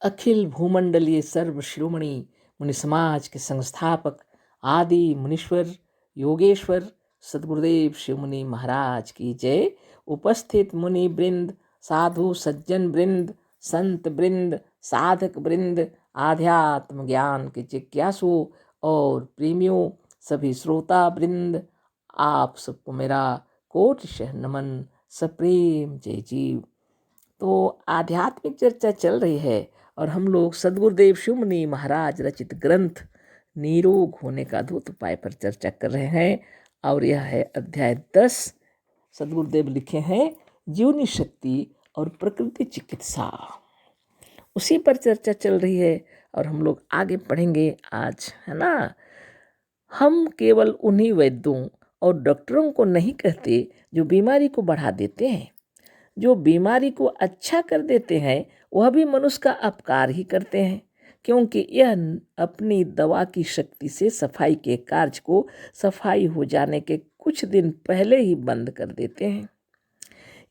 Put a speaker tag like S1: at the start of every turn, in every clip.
S1: अखिल भूमंडलीय सर्व शिरोमणि मुनि समाज के संस्थापक आदि मुनीश्वर योगेश्वर सदगुरुदेव शिव मुनि महाराज की जय। उपस्थित मुनि वृंद, साधु सज्जन वृंद, संत वृंद, साधक वृंद, आध्यात्म ज्ञान के जिज्ञासु और प्रेमियों, सभी श्रोता वृंद, आप सबको मेरा कोटिशः नमन, सप्रेम जय जीव। तो आध्यात्मिक चर्चा चल रही है और हम लोग सदगुरुदेव शिव मुनि महाराज रचित ग्रंथ निरोग होने का अद्भुत उपाय पर चर्चा कर रहे हैं और यह है अध्याय 10। सदगुरुदेव लिखे हैं जीवनी शक्ति और प्रकृति चिकित्सा, उसी पर चर्चा चल रही है और हम लोग आगे पढ़ेंगे आज, है ना। हम केवल उन्हीं वैद्यों और डॉक्टरों को नहीं कहते जो बीमारी को बढ़ा देते हैं। जो बीमारी को अच्छा कर देते हैं वह भी मनुष्य का अपकार ही करते हैं, क्योंकि यह अपनी दवा की शक्ति से सफाई के कार्य को सफाई हो जाने के कुछ दिन पहले ही बंद कर देते हैं।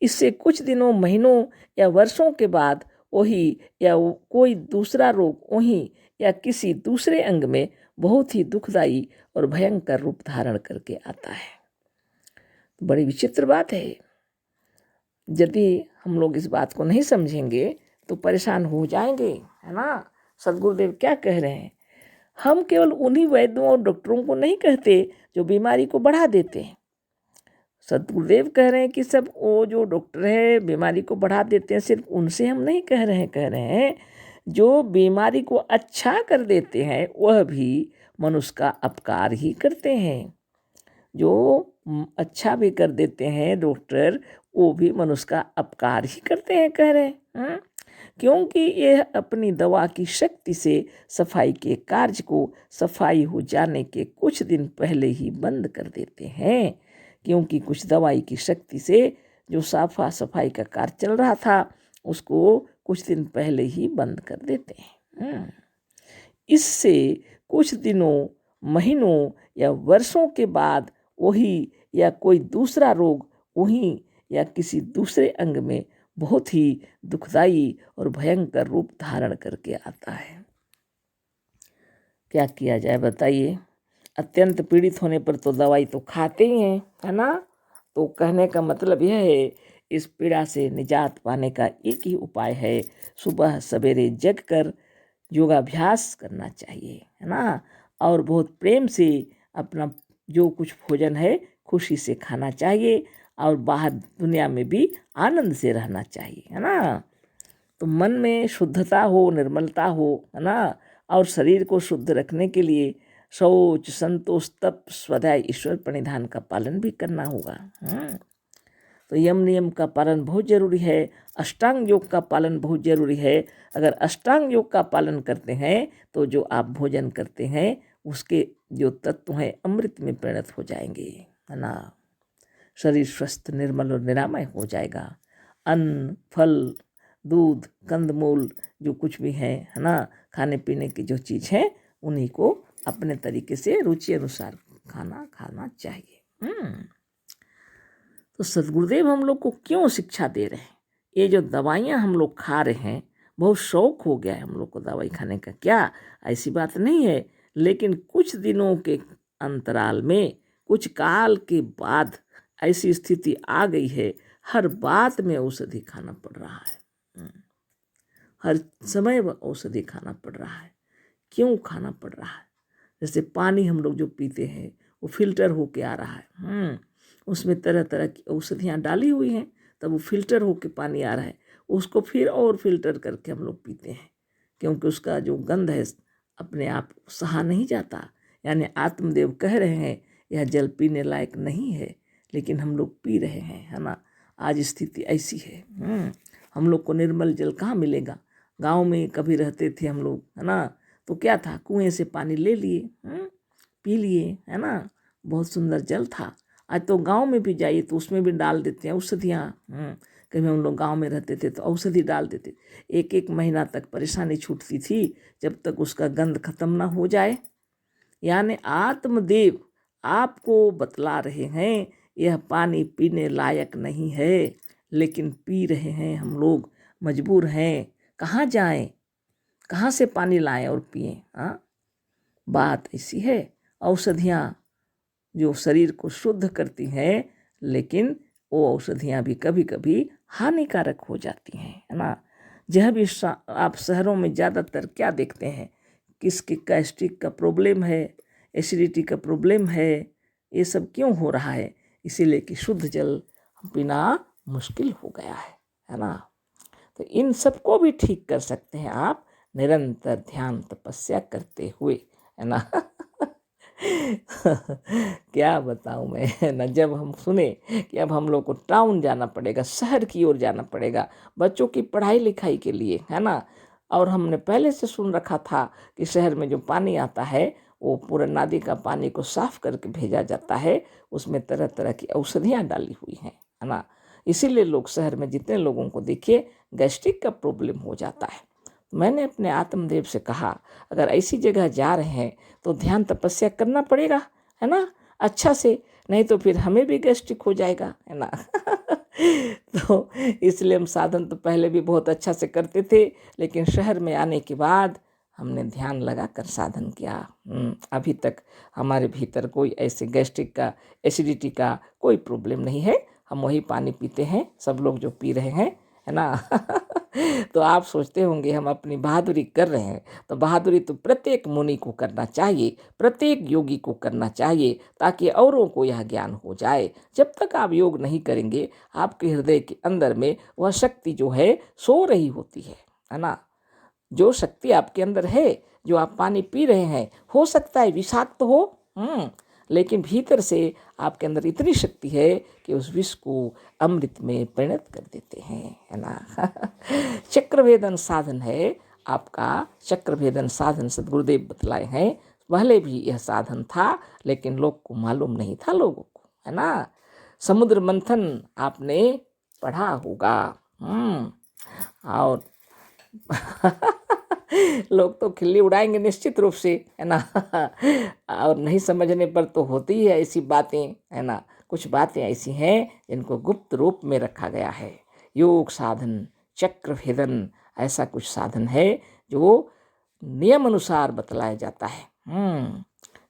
S1: इससे कुछ दिनों, महीनों या वर्षों के बाद वही या कोई दूसरा रोग वहीं या किसी दूसरे अंग में बहुत ही दुखदाई और भयंकर रूप धारण करके आता है। बड़ी विचित्र बात है। यदि हम लोग इस बात को नहीं समझेंगे तो परेशान हो जाएंगे, है ना। सदगुरुदेव क्या कह रहे हैं? हम केवल उन्हीं वैद्यों और डॉक्टरों को नहीं कहते जो बीमारी को बढ़ा देते हैं। सदगुरुदेव कह रहे हैं कि सब वो जो डॉक्टर है बीमारी को बढ़ा देते हैं, सिर्फ उनसे हम नहीं कह रहे हैं जो बीमारी को अच्छा कर देते हैं वह भी मनुष्य का अपकार ही करते हैं। जो अच्छा भी कर देते हैं डॉक्टर, वो भी मनुष्य का अपकार ही करते हैं, कह रहे हैं। क्योंकि यह अपनी दवा की शक्ति से सफाई के कार्य को सफाई हो जाने के कुछ दिन पहले ही बंद कर देते हैं। क्योंकि कुछ दवाई की शक्ति से जो साफा सफाई का कार्य चल रहा था उसको कुछ दिन पहले ही बंद कर देते हैं। इससे कुछ दिनों, महीनों या वर्षों के बाद वही या कोई दूसरा रोग वहीं या किसी दूसरे अंग में बहुत ही दुखदाई और भयंकर रूप धारण करके आता है। क्या किया जाए बताइए। अत्यंत पीड़ित होने पर तो दवाई तो खाते ही हैं, है ना। तो कहने का मतलब यह है, इस पीड़ा से निजात पाने का एक ही उपाय है, सुबह सवेरे जग कर योगाभ्यास करना चाहिए, है ना। और बहुत प्रेम से अपना जो कुछ भोजन है खुशी से खाना चाहिए और बाहर दुनिया में भी आनंद से रहना चाहिए, है ना। तो मन में शुद्धता हो, निर्मलता हो, है ना। और शरीर को शुद्ध रखने के लिए शौच, संतोष, तप, स्वाध्याय, ईश्वर प्रणिधान का पालन भी करना होगा। तो यम नियम का पालन बहुत जरूरी है। अष्टांग योग का पालन बहुत जरूरी है। अगर अष्टांग योग का पालन करते हैं तो जो आप भोजन करते हैं उसके जो तत्व हैं अमृत में परिणत हो जाएंगे, है ना। शरीर स्वस्थ, निर्मल और निरामय हो जाएगा। अन्न, फल, दूध, कंदमूल जो कुछ भी है ना, खाने पीने की जो चीज़ है उन्हीं को अपने तरीके से रुचि अनुसार खाना चाहिए। तो सदगुरुदेव हम लोग को क्यों शिक्षा दे रहे हैं? ये जो दवाइयाँ हम लोग खा रहे हैं, बहुत शौक हो गया है हम लोग को दवाई खाने का। क्या ऐसी बात नहीं है, लेकिन कुछ दिनों के अंतराल में, कुछ काल के बाद ऐसी स्थिति आ गई है, हर बात में औषधि खाना पड़ रहा है। हर समय औषधि खाना पड़ रहा है। क्यों खाना पड़ रहा है? जैसे पानी हम लोग जो पीते हैं वो फिल्टर होके आ रहा है। उसमें तरह तरह की औषधियाँ डाली हुई हैं, तब वो फिल्टर होके पानी आ रहा है। उसको फिर और फिल्टर करके हम लोग पीते हैं, क्योंकि उसका जो गंध है अपने आप सहा नहीं जाता। यानी आत्मदेव कह रहे हैं यह जल पीने लायक नहीं है, लेकिन हम लोग पी रहे हैं, है ना। आज स्थिति ऐसी है। हम लोग को निर्मल जल कहाँ मिलेगा? गांव में कभी रहते थे हम लोग, है ना, तो क्या था, कुएं से पानी ले लिए, पी लिए, है ना, बहुत सुंदर जल था। आज तो गांव में भी जाइए तो उसमें भी डाल देते हैं औषधियाँ। कभी हम लोग गांव में रहते थे तो औषधि डाल देते, एक एक महीना तक परेशानी छूटती थी जब तक उसका गंध खत्म ना हो जाए। यानी आत्मदेव आपको बतला रहे हैं यह पानी पीने लायक नहीं है, लेकिन पी रहे हैं हम लोग, मजबूर हैं। कहाँ जाएं? कहाँ से पानी लाएं और पिएं? हाँ, बात ऐसी है। औषधियाँ जो शरीर को शुद्ध करती हैं, लेकिन वो औषधियाँ भी कभी कभी हानिकारक हो जाती हैं, है ना। यह भी आप शहरों में ज़्यादातर क्या देखते हैं, किसकी गैस्ट्रिक का प्रॉब्लम है, एसिडिटी का प्रॉब्लम है, ये सब क्यों हो रहा है? इसीलिए कि शुद्ध जल पीना मुश्किल हो गया है ना। तो इन सबको भी ठीक कर सकते हैं आप निरंतर ध्यान तपस्या करते हुए, है ना। क्या बताऊं मैं, है ना। जब हम सुने कि अब हम लोग को टाउन जाना पड़ेगा, शहर की ओर जाना पड़ेगा बच्चों की पढ़ाई लिखाई के लिए, है ना, और हमने पहले से सुन रखा था कि शहर में जो पानी आता है वो पूरा नदी का पानी को साफ करके भेजा जाता है, उसमें तरह तरह की औषधियाँ डाली हुई हैं, है ना। इसीलिए लोग शहर में जितने लोगों को देखिए गैस्ट्रिक का प्रॉब्लम हो जाता है। मैंने अपने आत्मदेव से कहा अगर ऐसी जगह जा रहे हैं तो ध्यान तपस्या करना पड़ेगा, है ना, अच्छा से, नहीं तो फिर हमें भी गैस्ट्रिक हो जाएगा, है ना। तो इसलिए हम साधन तो पहले भी बहुत अच्छा से करते थे, लेकिन शहर में आने के बाद हमने ध्यान लगा कर साधन किया। अभी तक हमारे भीतर कोई ऐसे गैस्ट्रिक का, एसिडिटी का कोई प्रॉब्लम नहीं है। हम वही पानी पीते हैं सब लोग जो पी रहे हैं, है ना। तो आप सोचते होंगे हम अपनी बहादुरी कर रहे हैं, तो बहादुरी तो प्रत्येक मुनि को करना चाहिए, प्रत्येक योगी को करना चाहिए, ताकि औरों को यह ज्ञान हो जाए। जब तक आप योग नहीं करेंगे आपके हृदय के अंदर में वह शक्ति जो है सो रही होती है ना। जो शक्ति आपके अंदर है, जो आप पानी पी रहे हैं, हो सकता है विषाक्त हो, लेकिन भीतर से आपके अंदर इतनी शक्ति है कि उस विष को अमृत में परिणत कर देते हैं, है ना। चक्रभेदन साधन है आपका, चक्रभेदन साधन सद्गुरुदेव बतलाए हैं। पहले भी यह साधन था लेकिन लोग को मालूम नहीं था, लोगों को, है ना। समुद्र मंथन आपने पढ़ा होगा, और लोग तो खिल्ली उड़ाएंगे निश्चित रूप से, है ना। और नहीं समझने पर तो होती ही है ऐसी बातें, है ना। कुछ बातें ऐसी हैं जिनको गुप्त रूप में रखा गया है। योग साधन, चक्र भेदन, ऐसा कुछ साधन है जो नियम अनुसार बतलाया जाता है,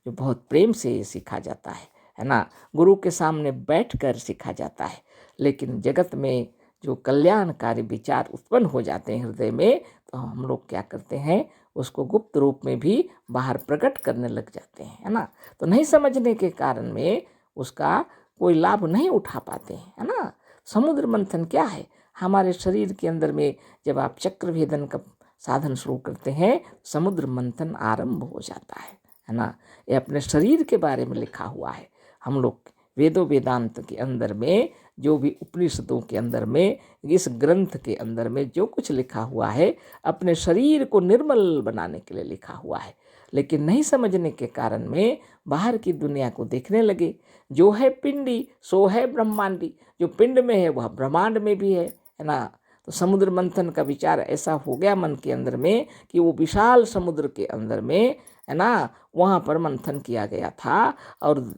S1: जो बहुत प्रेम से सीखा जाता है ना। गुरु के सामने बैठकर सीखा जाता है। लेकिन जगत में जो कल्याणकारी विचार उत्पन्न हो जाते हैं हृदय में, तो हम लोग क्या करते हैं, उसको गुप्त रूप में भी बाहर प्रकट करने लग जाते हैं, है ना। तो नहीं समझने के कारण में उसका कोई लाभ नहीं उठा पाते हैं, है ना। समुद्र मंथन क्या है, हमारे शरीर के अंदर में जब आप चक्र भेदन का साधन शुरू करते हैं, समुद्र मंथन आरंभ हो जाता है ना। ये अपने शरीर के बारे में लिखा हुआ है। हम लोग वेदों वेदांत के अंदर में, जो भी उपनिषदों के अंदर में, इस ग्रंथ के अंदर में जो कुछ लिखा हुआ है अपने शरीर को निर्मल बनाने के लिए लिखा हुआ है। लेकिन नहीं समझने के कारण में बाहर की दुनिया को देखने लगे। जो है पिंडी सो है ब्रह्मांडी, जो पिंड में है वह ब्रह्मांड में भी है ना। तो समुद्र मंथन का विचार ऐसा हो गया मन के अंदर में कि वो विशाल समुद्र के अंदर में, है ना, वहाँ पर मंथन किया गया था। और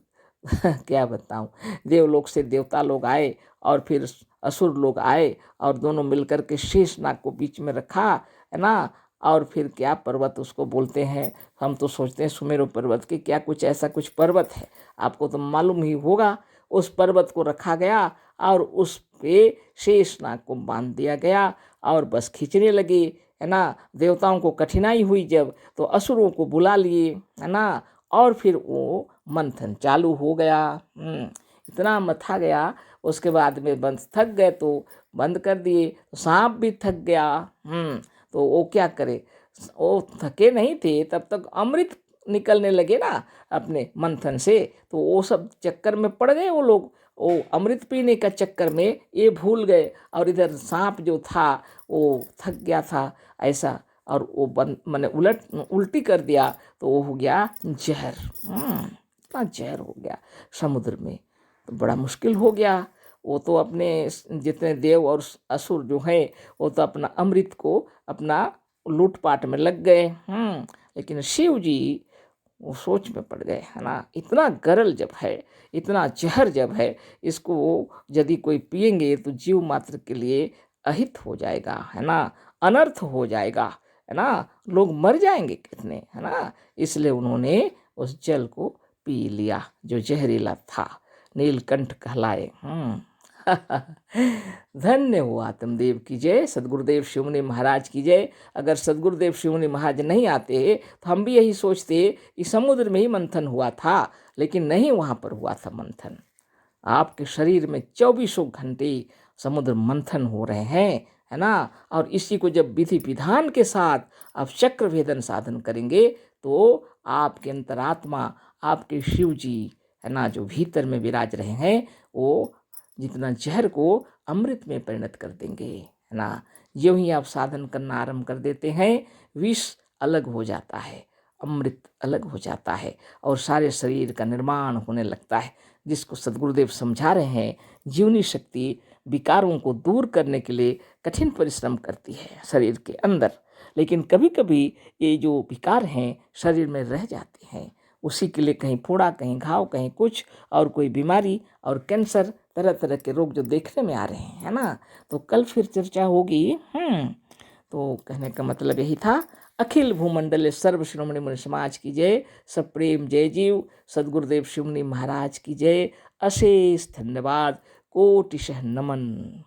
S1: क्या बताऊं, देवलोक से देवता लोग आए और फिर असुर लोग आए और दोनों मिलकर के शेषनाग को बीच में रखा, है ना। और फिर क्या पर्वत उसको बोलते हैं, हम तो सोचते हैं सुमेरु पर्वत की, क्या कुछ ऐसा कुछ पर्वत है, आपको तो मालूम ही होगा। उस पर्वत को रखा गया और उस पे शेषनाग को बांध दिया गया और बस खींचने लगे, है ना। देवताओं को कठिनाई हुई जब, तो असुरों को बुला लिए, है ना, और फिर वो मंथन चालू हो गया। इतना मथा गया, उसके बाद में बंद थक गए तो बंद कर दिए। तो सांप भी थक गया, तो वो क्या करे, वो थके नहीं थे तब तक अमृत निकलने लगे ना अपने मंथन से, तो वो सब चक्कर में पड़ गए वो लोग। वो अमृत पीने का चक्कर में ये भूल गए, और इधर सांप जो था वो थक गया था ऐसा, और वो मैंने उल्टी कर दिया, तो वो हो गया जहर। इतना जहर हो गया समुद्र में, तो बड़ा मुश्किल हो गया। वो तो अपने जितने देव और असुर जो हैं वो तो अपना अमृत को अपना लूटपाट में लग गए। लेकिन शिव जी वो सोच में पड़ गए, है ना। इतना गरल जब है, इतना जहर जब है, इसको यदि कोई पिएंगे तो जीव मात्र के लिए अहित हो जाएगा, है ना, अनर्थ हो जाएगा। है ना, लोग मर जाएंगे कितने, है ना। इसलिए उन्होंने उस जल को पी लिया जो जहरीला था, नीलकंठ कहलाए। धन्य हो आत्मदेव की जय, सदगुरुदेव शिवमुनि महाराज की जय। अगर सदगुरुदेव शिवमुनि महाराज नहीं आते तो हम भी यही सोचते कि समुद्र में ही मंथन हुआ था, लेकिन नहीं, वहाँ पर हुआ था मंथन। आपके शरीर में 24 घंटे समुद्र मंथन हो रहे हैं, है ना। और इसी को जब विधि विधान के साथ आप चक्र भेदन साधन करेंगे तो आपके अंतरात्मा, आपके शिव जी, है ना, जो भीतर में विराज रहे हैं, वो जितना जहर को अमृत में परिणत कर देंगे, है ना। यूं ही आप साधन करना आरंभ कर देते हैं, विष अलग हो जाता है, अमृत अलग हो जाता है और सारे शरीर का निर्माण होने लगता है, जिसको सदगुरुदेव समझा रहे हैं। जीवनी शक्ति विकारों को दूर करने के लिए कठिन परिश्रम करती है शरीर के अंदर, लेकिन कभी कभी ये जो विकार हैं शरीर में रह जाते हैं। उसी के लिए कहीं फोड़ा, कहीं घाव, कहीं कुछ और कोई बीमारी और कैंसर, तरह तरह के रोग जो देखने में आ रहे हैं, है ना। तो कल फिर चर्चा होगी। तो कहने का मतलब यही था। अखिल भूमंडल सर्व शिरोमणि मुनि समाज की जय, सब प्रेम जय जीव, सदगुरुदेव शिवमुनि महाराज की जय। अशेष धन्यवाद, कोटिशः नमन।